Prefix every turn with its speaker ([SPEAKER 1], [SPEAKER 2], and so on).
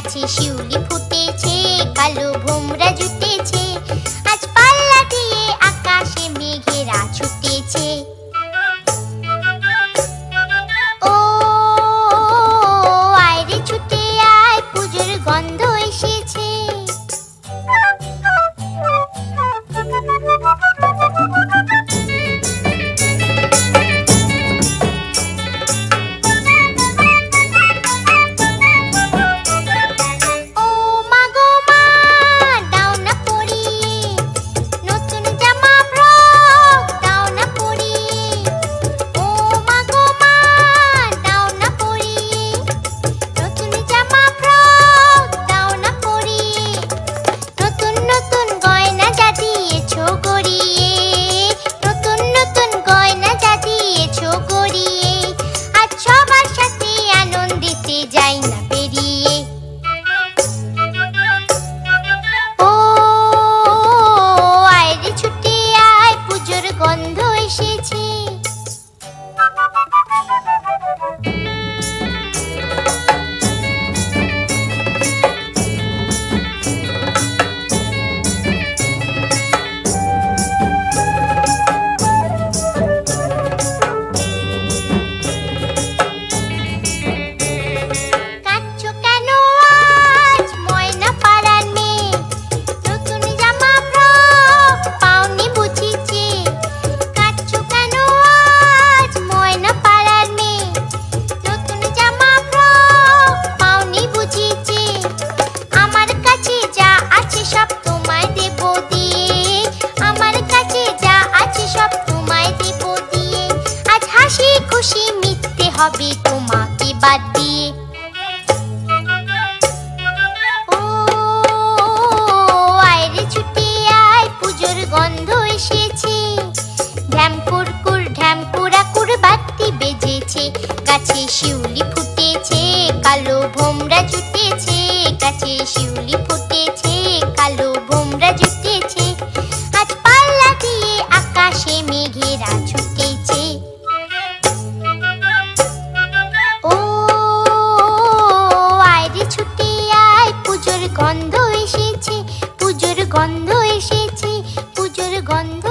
[SPEAKER 1] গাছে শিউলি ফুটেছে, কালো ভোমরা জুটেছে, আজ পাল্লা দিয়ে আকাশে মেঘেরা ছুটেছে। ও আয় রে ছুটে আয়, পুজোর গন্ধ এসেছে। গন্ধ এসেছে। খুশি মিটতে হবে তোমাকে বাদ দিয়ে। ও আয় রে ছুটে আয়, পুজোর গন্ধ এসেছে। ঢ্যাম কুরকুর ঢ্যাম কুড়াকুর বাতি বেজেছে, গাছে শিউলি ফুটেছে, কালো ভোমরা জুটেছে, গাছে শিউলি ফুটেছে, কালো ভোমরা জুটেছে, আজ পাল্লা দিয়ে আকাশে মেঘেরা ছুটেছে। পুজোর গন্ধ এসেছে, পুজোর গন্ধ এসেছে, পুজোর গন্ধ